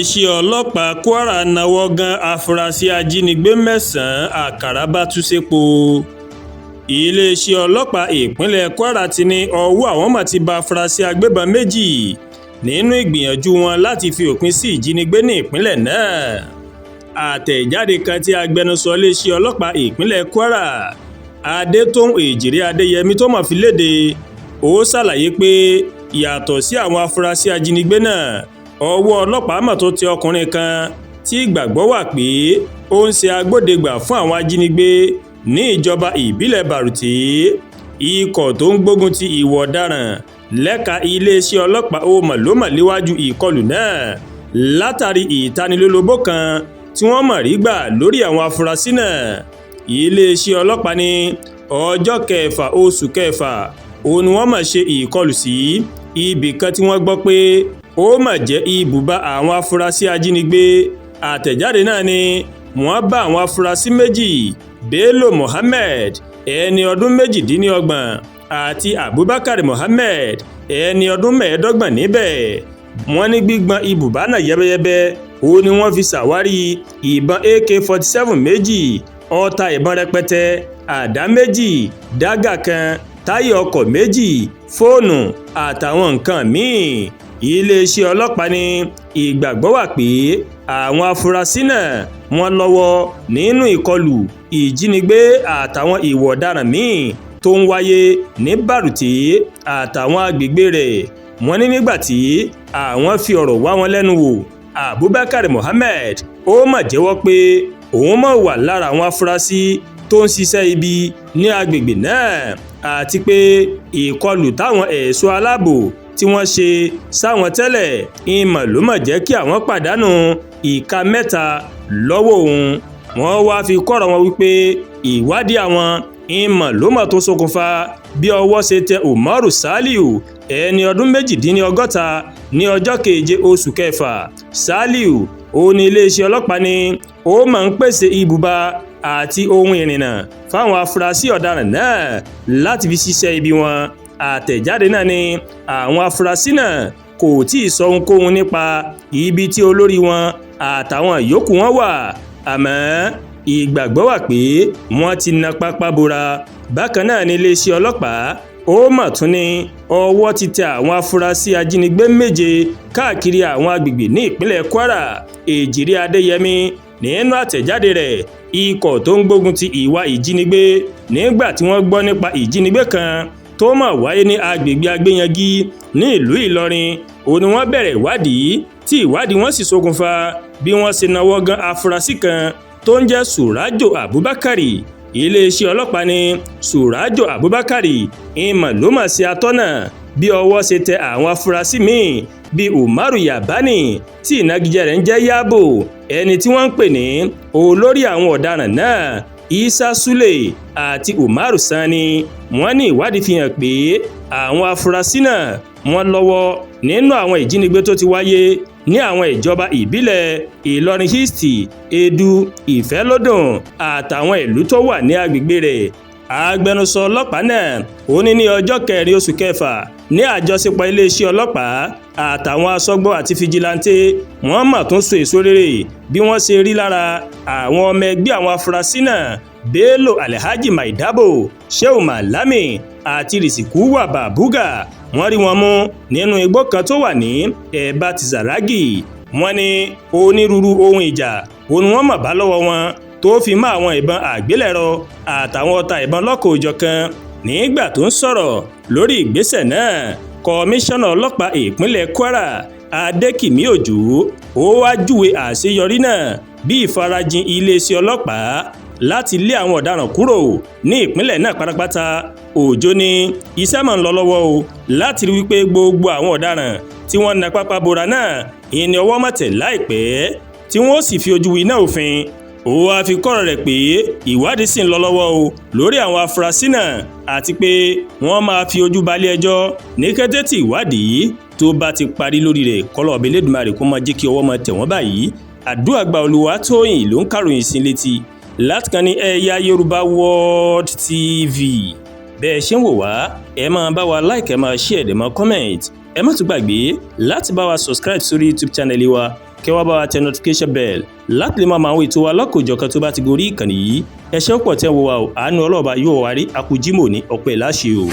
iléeṣẹ́ ọlọ́pàá kwara náwó gan afurasí ajínigbé mẹ́sàn-án àkàrà bá tú sépo. iléeṣẹ́ ọlọ́pàá ìpínlẹ̀ kwara ti ní ọwọ́ àwọn mà ti bá afurasí agbébọn méjì nínú ìgbìyànjú wọn láti fi òpin sí ìjínigbé ní ìpínlẹ̀ náà. àtẹ̀jáde kan tí agbẹnusọ iléeṣẹ́ ọlọ́pàá ìpínlẹ̀ kwara adétòun èjìrè adéyẹmí tó mọ̀ fi léde ó ṣàlàyé pé yàtọ̀ sí àwọn afurasí ajínigbé náà, ọwọ́ ọlọ́pàá mà tó tẹ ọkùnrin kan tí ìgbàgbọ́ wà pé ó ń ṣe agbódegbà fún àwọn ajínigbé ní ìjọba ìbílẹ̀ bàrùtì. ikọ̀ tó ń gbógun ti ìwà ọ̀daràn lẹ́ka iléeṣẹ́ ọlọ́pàá ó mọ̀ ló mọ̀ léwájú ìkọlù náà látàrí ìtanilólobó kan tí wọ́n mọ̀ rí gbà lórí àwọn afurasí náà. iléeṣẹ́ ọlọ́pàá ní ọjọ́ kẹfà oṣù kẹfà òun ni wọ́n mọ̀ ṣe ìkọlù sí ibì kan tí wọ́n gbọ́ pé ó mà jẹ́ ibùba àwọn afurasí ajínigbé. àtẹ̀jáde náà ni wọ́n bá àwọn afurasí méjì bello mohammed ẹni ọdún méjìdínlọ́gbọ̀n àti abubakar mohammed ẹni ọdún mẹ́ẹ̀ẹ́dọ́gbọ̀n níbẹ̀. wọ́n ní gbígbọn ibùba náà yẹ́bẹ́yẹ́bẹ́ ó ní wọ́n fi ṣàwárí ìbọn AK-47 méjì, ọta ìbọn rẹpẹtẹ, àdá méjì, dágà kan, táyà ọkọ̀ méjì, fóònù àtàwọn nǹkan míì. iléeṣẹ́ ọlọ́pàá ní ìgbàgbọ́ wà pé àwọn afurasí náà wọ́n lọ́wọ́ nínú ìkọlù, ìjínigbé àtàwọn ìwà ọ̀daràn míì tó ń wáyé ní bàrùtì àtàwọn agbègbè rẹ̀. wọ́n ní nígbà tí àwọn fi ọ̀rọ̀ wá wọn lẹ́nu wò, abubakar mohammed ó mà jẹ́wọ́ pé òun mọ̀ wà lára àwọn afurasí tó ń ṣiṣẹ́ ibi ní agbègbè náà àti pé ìkọlù táwọn ẹ̀ṣọ́ aláàbò tí wọ́n ṣe sáwọn tẹ́lẹ̀ ìmọ̀ ló mọ̀ jẹ́ kí àwọn pàdánù ìka mẹ́ta lọ́wọ́ òun. wọ́n wá fi kọ́rọ̀ wọn wípé ìwádìí àwọn ìmọ̀ ló mọ̀ tó ṣokùnfà bí ọwọ́ ṣe tẹ umaru saliu ẹni ọdún méjìdínlọ́gọ́ta ní ọjọ́ keje oṣù kẹfà. saliu ó ní iléeṣẹ́ ọlọ́pàá ní ó máa ń pèsè ibùba àti ohun ìrìnnà fáwọn afurasí ọ̀daràn náà láti fi ṣiṣẹ́ ibi wọn. àtẹ̀jáde náà ni àwọn afurasí náà kò tí ì sọ ohunkóhun nípa ibi tí olórí wọn àtàwọn yòókù wọn wà, àmọ́ ìgbàgbọ́ wà pé wọ́n ti na pápá bora. bákan náà ní iléeṣẹ́ ọlọ́pàá ó mà tún ní ọwọ́ ti tẹ àwọn afurasí ajínigbé méje káàkiri àwọn agbègbè ní ìpínlẹ̀ kwara. èjìrè adéyẹmí nínú àtẹ̀jáde rẹ̀, ikọ̀ tó ń gbógun ti ìwà ìjínigbé nígbà tí wọ́n gbọ́ nípa ìjínigbé kan tó mà wáyé ní agbègbè agbéyangí ní ìlú ìlọrin, òun ni wọ́n bẹ̀rẹ̀ ìwádìí tí ìwádìí wọn sì ṣokùnfà bí wọ́n ṣe náwó gan afurasí kan tó ń jẹ́ surajo abubakari. iléeṣẹ́ ọlọ́pàá ní surajo abubakari ìmọ̀ ló mà ṣe atọ́nà bí ọwọ́ ṣe tẹ àwọn afurasí míì bíi umaru yabani tí ìnagijẹ rẹ̀ ń jẹ́ yabo, ẹni tí wọ́n ń pè ní olórí àwọn ọ̀daràn náà isa sule àti umaru sani. wọ́n ní ìwádìí fi hàn pé àwọn afurasí náà wọ́n lọ́wọ́ nínú àwọn ìjínigbé tó ti wáyé ní àwọn ìjọba ìbílẹ̀ ìlọrin east, edu, ìfẹ́lódùn àtàwọn ìlú tó wà ní agbègbè rẹ̀. agbẹnusọ ọlọ́pàá náà ó ní ọjọ́ kẹrin oṣù kẹfà ní àjọṣepọ̀ iléeṣẹ́ ọlọ́pàá àtàwọn aṣọ́gbó àti fìjìláńtẹ wọ́n mà tún so èso rere bí wọ́n ṣe rí lára àwọn ọmọ ẹgbẹ́ àwọn afurasí náà bello alhaji maidabo, sheu malami àti risikuwa babuga. wọ́n rí wọn mú nínú igbó kan tó wà ní ẹ̀bá tizaragi. wọ́n ní onírúurú ohun ìjà òun wọ́n mà bá lọ́wọ́ wọn tó fi mọ́ àwọn ìbọn àgbélẹ̀rọ àtàwọn ọta ìbọn lọ́kọ̀-ò-jọ̀kan. nígbà tó ń sọ̀rọ̀ lórí ìgbésẹ̀ náà, kọmíṣánná ọlọ́pàá ìpínlẹ̀ kwara adékìmí òjò ó wá júwe àṣeyọrí náà bí ìfarajìn iléeṣẹ́ ọlọ́pàá láti lé àwọn ọ̀daràn kúrò ní ìpínlẹ̀ náà pátápátá. òjò ní iṣẹ́ máa ń lọ lọ́wọ́ o láti rí wípé gbogbo àwọn ọ̀daràn tí wọ́n na pápá bora náà ìní ọwọ́ mọ̀tẹ̀ láìpẹ́ tí wọ́n sì fi ojú winá òfin. ó wá fi kọ́rọ̀ rẹ̀ pé ìwádìí sì ń lọ lọ́wọ́ o lórí àwọn afurasí náà àti pé wọ́n máa fi ojú balẹ̀ ẹjọ́ ní kété tí ìwádìí tó bá ti parí lórí rẹ̀. kọ́lọ́ ọ̀bẹ Elédùmarè kó máa jẹ́ kí ọwọ́ máa tẹ̀ wọ́n báyìí. àdúrà gba Olúwatóyìn ló ń kàròyìn sí létí láti kàn ní Ẹ̀yà Yorùbá World TV. bẹ́ẹ̀ ṣe ń wò wá ẹ máa bá wa like, ẹ máa share, ẹ máa comment. ẹ má tún gbàgbé láti bá wa subscribe sórí YouTube channel wa kẹ́ wá bá wa tẹ notification bell láti lè máa àwọn ètò wa lọ́kòjọ̀kan tó bá ti gorí ìkànnì yìí. ẹ ṣé pọ̀ tẹ́ ń wò wá o, àánú Ọlọ́run bá yóò wá rí akú Jímọ̀ ní ọpẹ́ láṣẹ o.